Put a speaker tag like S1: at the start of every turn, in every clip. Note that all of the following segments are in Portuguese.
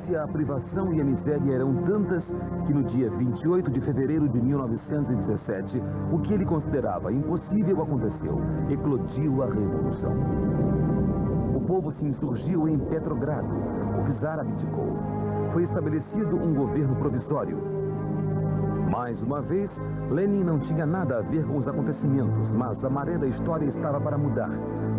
S1: Rússia, a privação e a miséria eram tantas que no dia 28 de fevereiro de 1917, o que ele considerava impossível aconteceu. Eclodiu a Revolução. O povo se insurgiu em Petrogrado. O czar abdicou. Foi estabelecido um governo provisório. Mais uma vez, Lenin não tinha nada a ver com os acontecimentos, mas a maré da história estava para mudar.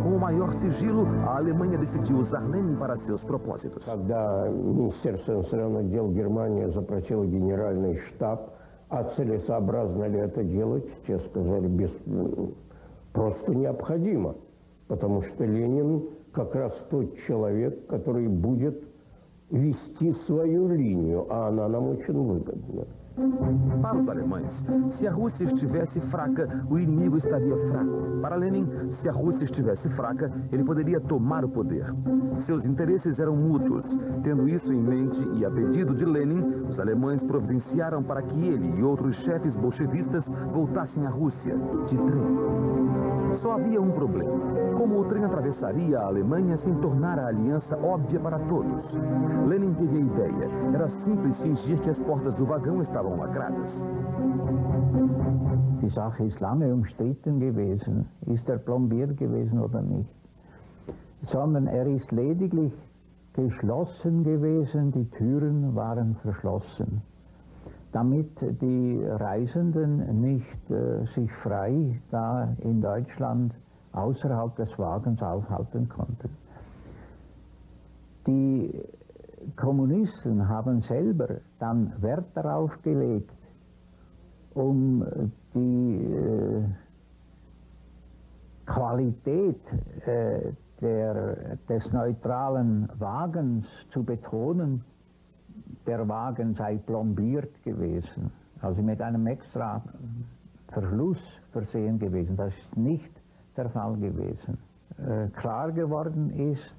S1: Com o maior sigilo, a Alemanha decidiu usar Lenin para seus propósitos.
S2: Когда Министерство иностранных дел Германии запросило генеральный штаб, а целесообразно ли это делать, те сказали, просто необходимо, потому что Ленин как раз тот человек, который будет вести свою линию, а она нам очень выгодна.
S1: Para os alemães, se a Rússia estivesse fraca, o inimigo estaria fraco. Para Lenin, se a Rússia estivesse fraca, ele poderia tomar o poder. Seus interesses eram mútuos. Tendo isso em mente e a pedido de Lenin, os alemães providenciaram para que ele e outros chefes bolchevistas voltassem à Rússia, de trem. Só havia um problema. Como o trem atravessaria a Alemanha sem tornar a aliança óbvia para todos? Lenin teve a ideia. Era simples fingir que as portas do vagão estavam lacradas.
S3: Die Sache ist lange umstritten gewesen. Ist er plombiert gewesen oder nicht? Sondern er ist lediglich geschlossen gewesen, die Türen waren verschlossen, damit die Reisenden nicht sich frei da in Deutschland außerhalb des Wagens aufhalten konnten. Die Kommunisten haben selber dann Wert darauf gelegt, um die Qualität des neutralen Wagens zu betonen. Der Wagen sei plombiert gewesen, also mit einem extra Verschluss versehen gewesen. Das ist nicht der Fall gewesen. Klar geworden ist,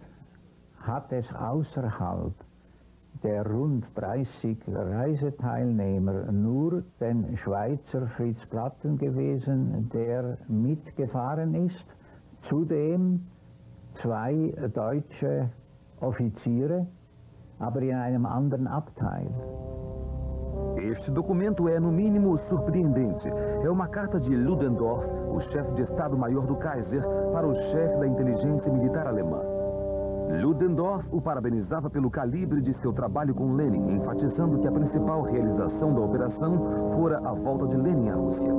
S3: hat es außerhalb der rund 30 Reiseteilnehmer nur den Schweizer Fritz Platten gewesen, der mitgefahren ist. Zudem 2 deutsche Offiziere, aber in einem anderen Abteil.
S1: Este documento é, no mínimo, surpreendente. É uma carta de Ludendorff, o chefe de Estado-Maior do Kaiser, para o chefe da inteligência militar alemã. Ludendorff o parabenizava pelo calibre de seu trabalho com Lenin, enfatizando que a principal realização da operação fora a volta de Lenin à Rússia.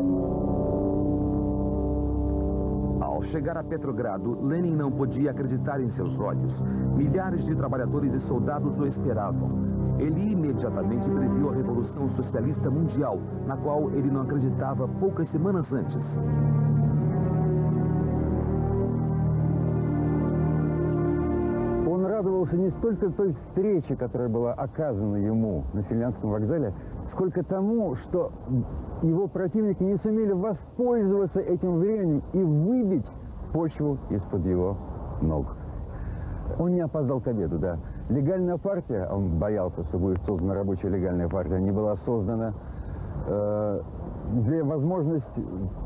S1: Ao chegar a Petrogrado, Lenin não podia acreditar em seus olhos. Milhares de trabalhadores e soldados o esperavam. Ele imediatamente previu a Revolução Socialista Mundial, na qual ele não acreditava poucas semanas antes.
S4: Он радовался не столько той встрече, которая была оказана ему на Финляндском вокзале, сколько тому, что его противники не сумели воспользоваться этим временем и выбить почву из-под его ног. Он не опоздал к обеду, да. Легальная партия, он боялся, что будет создана рабочая легальная партия, не была создана. Для возможности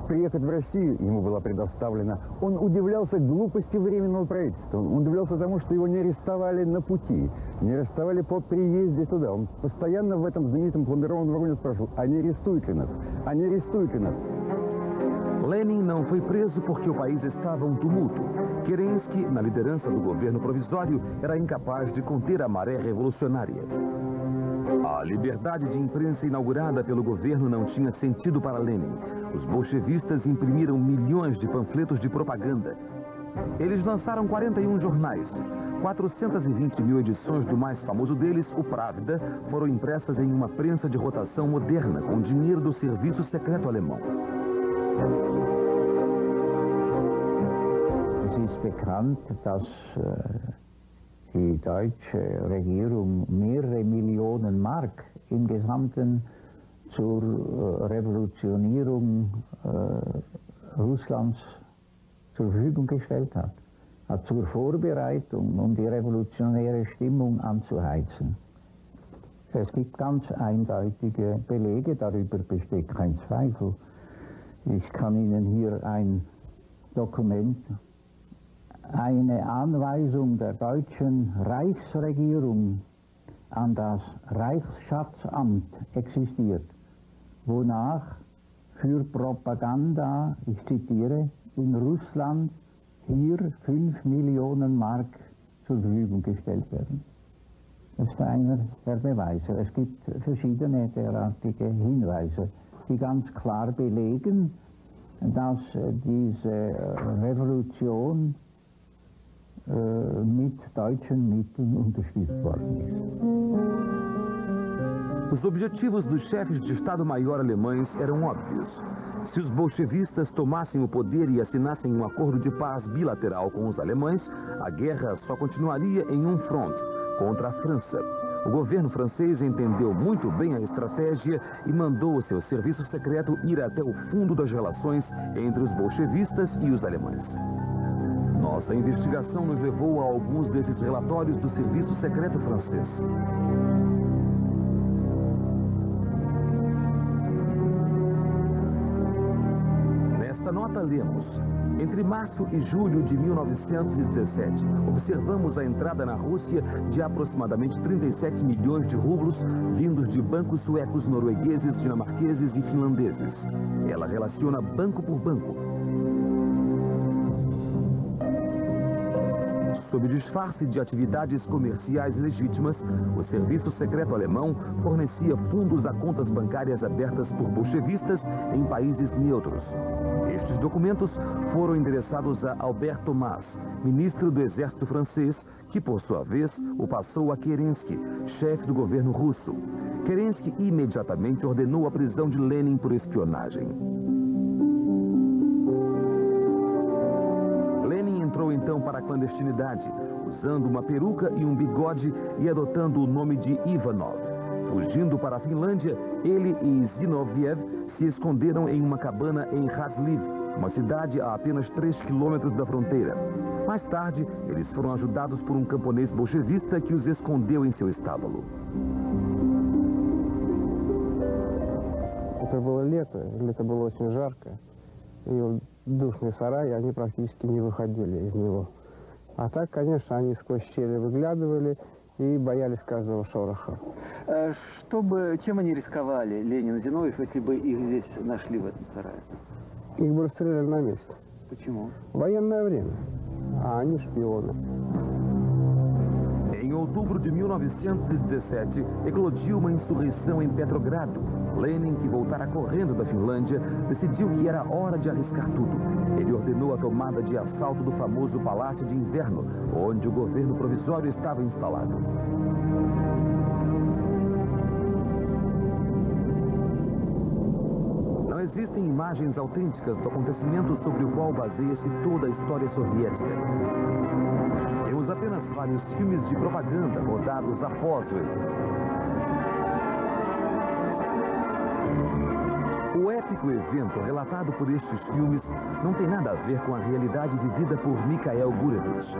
S4: приехать в Россию ему была предоставлена. Он удивлялся глупости Временного правительства. Он удивлялся тому, что его не арестовали на пути, не арестовали по приезде туда. Он постоянно в этом знаменитом пломбированном вагоне спрашивал, а не арестуют ли нас? А не арестуют ли нас?
S1: Lenin não foi preso porque o país estava um tumulto. Kerensky, na liderança do governo provisório, era incapaz de conter a maré revolucionária. A liberdade de imprensa inaugurada pelo governo não tinha sentido para Lenin. Os bolchevistas imprimiram milhões de panfletos de propaganda. Eles lançaram 41 jornais. 420 mil edições do mais famoso deles, o Pravda, foram impressas em uma prensa de rotação moderna, com dinheiro do serviço secreto alemão.
S3: Es ist bekannt, dass die deutsche Regierung mehrere Millionen Mark im Gesamten zur Revolutionierung Russlands zur Verfügung gestellt hat. Zur Vorbereitung, um die revolutionäre Stimmung anzuheizen. Es gibt ganz eindeutige Belege, darüber besteht kein Zweifel. Ich kann Ihnen hier ein Dokument, eine Anweisung der deutschen Reichsregierung an das Reichsschatzamt existiert, wonach für Propaganda, ich zitiere, in Russland hier 5 Millionen Mark zur Verfügung gestellt werden. Das ist einer der Beweise. Es gibt verschiedene derartige Hinweise, die ganz klar belegen, dass diese Revolution mit deutschen Mitteln unterstützt worden ist.
S1: Os objetivos dos chefes de Estado-Maior alemães eram óbvios. Se os bolchevistas tomassem o poder e assinassem um acordo de paz bilateral com os alemães, a guerra só continuaria em um front, contra a França. O governo francês entendeu muito bem a estratégia e mandou o seu serviço secreto ir até o fundo das relações entre os bolchevistas e os alemães. Nossa investigação nos levou a alguns desses relatórios do serviço secreto francês. Nesta nota lemos: entre março e julho de 1917, observamos a entrada na Rússia de aproximadamente 37 milhões de rublos vindos de bancos suecos, noruegueses, dinamarqueses e finlandeses. Ela relaciona banco por banco. Sob disfarce de atividades comerciais legítimas, o serviço secreto alemão fornecia fundos a contas bancárias abertas por bolchevistas em países neutros. Estes documentos foram endereçados a Albert Thomas, ministro do exército francês, que por sua vez o passou a Kerensky, chefe do governo russo. Kerensky imediatamente ordenou a prisão de Lenin por espionagem. Entrou então para a clandestinidade, usando uma peruca e um bigode e adotando o nome de Ivanov. Fugindo para a Finlândia, ele e Zinoviev se esconderam em uma cabana em Razliv, uma cidade a apenas 3 quilômetros da fronteira. Mais tarde, eles foram ajudados por um camponês bolchevista que os escondeu em seu estábulo.
S5: Это было лето было очень жарко. И душный сарай, они практически не выходили из него. А так, конечно, они сквозь щели выглядывали и боялись каждого шороха.
S6: Чем они рисковали, Ленин и Зиновьев, если бы их здесь нашли в этом сарае?
S5: Их бы расстреляли на месте.
S6: Почему?
S5: Военное время, а они шпионы.
S1: Em outubro de 1917, eclodiu uma insurreição em Petrogrado. Lenin, que voltara correndo da Finlândia, decidiu que era hora de arriscar tudo. Ele ordenou a tomada de assalto do famoso Palácio de Inverno, onde o governo provisório estava instalado. Não existem imagens autênticas do acontecimento sobre o qual baseia-se toda a história soviética. Temos apenas vários filmes de propaganda rodados após o evento. O épico evento relatado por estes filmes não tem nada a ver com a realidade vivida por Mikhail Gurevich.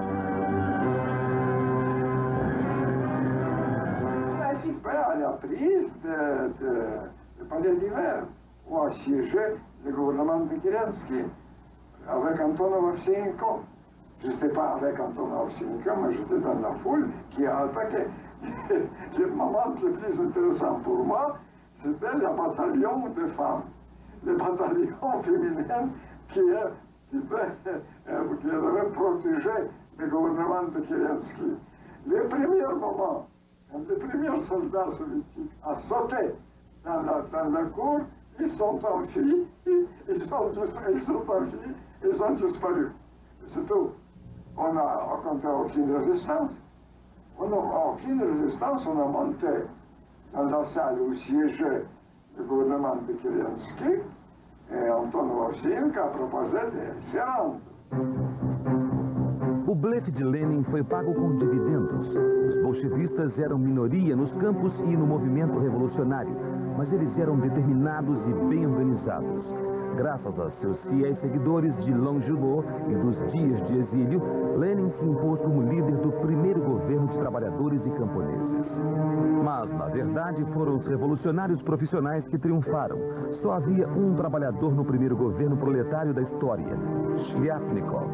S7: À la prise de Palais d'Hiver, où a siégé le gouvernement de Kerensky avec Antonov Ovsyannikov. Je n'étais pas avec Antonov Ovsyannikov, mais j'étais dans la foule qui a attaqué. Le moment le plus intéressant pour moi, c'était le bataillon de femmes, le bataillon féminin qui devait protéger le gouvernement de Kerensky. Les premiers moments, les premiers soldats soviétiques ont sauté dans la cour, ils sont enfuis, ils ont disparu. C'est tout. On n'a rencontré aucune résistance. On n'a aucune résistance, on a monté dans la salle où siégeait le gouvernement de Kerensky, et Antonov Ovsyannikov a proposé de se rendre.
S1: O blefe de Lenin foi pago com dividendos. Os bolchevistas eram minoria nos campos e no movimento revolucionário, mas eles eram determinados e bem organizados. Graças a seus fiéis seguidores de Longjulo e dos dias de exílio, Lenin se impôs como líder do primeiro governo de trabalhadores e camponeses. Mas, na verdade, foram os revolucionários profissionais que triunfaram. Só havia um trabalhador no primeiro governo proletário da história, Shliapnikov.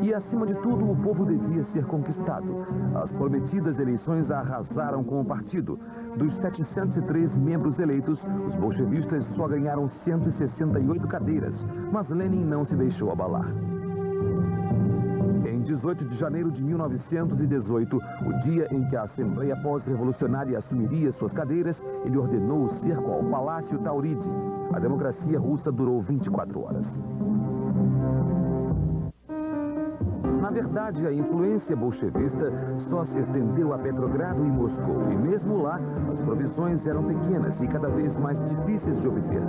S1: E, acima de tudo, o povo devia ser conquistado. As prometidas eleições arrasaram com o partido. Dos 703 membros eleitos, os bolchevistas só ganharam 168 cadeiras, mas Lenin não se deixou abalar. Em 18 de janeiro de 1918, o dia em que a Assembleia Pós-Revolucionária assumiria suas cadeiras, ele ordenou o cerco ao Palácio Tauride. A democracia russa durou 24 horas. Na verdade, a influência bolchevista só se estendeu a Petrogrado e Moscou, e mesmo lá, as provisões eram pequenas e cada vez mais difíceis de obter.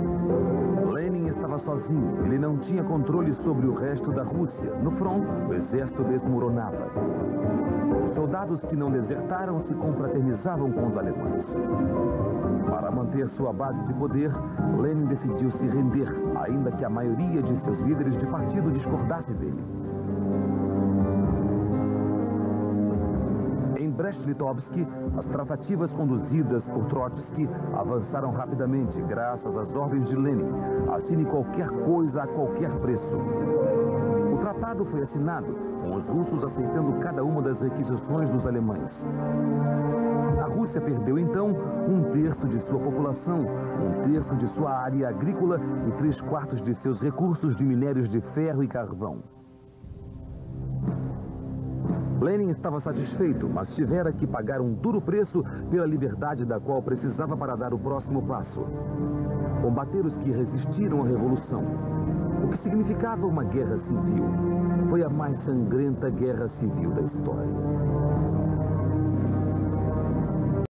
S1: Lenin estava sozinho, ele não tinha controle sobre o resto da Rússia. No front, o exército desmoronava. Os soldados que não desertaram se confraternizavam com os alemães. Para manter sua base de poder, Lenin decidiu se render, ainda que a maioria de seus líderes de partido discordasse dele. Em Brest-Litovsk, as tratativas conduzidas por Trotsky avançaram rapidamente, graças às ordens de Lenin. Assine qualquer coisa a qualquer preço. O tratado foi assinado, com os russos aceitando cada uma das requisições dos alemães. A Rússia perdeu, então, 1/3 de sua população, 1/3 de sua área agrícola e 3/4 de seus recursos de minérios de ferro e carvão. Lenin estava satisfeito, mas tivera que pagar um duro preço pela liberdade da qual precisava para dar o próximo passo. Combater os que resistiram à revolução. O que significava uma guerra civil. Foi a mais sangrenta guerra civil da história.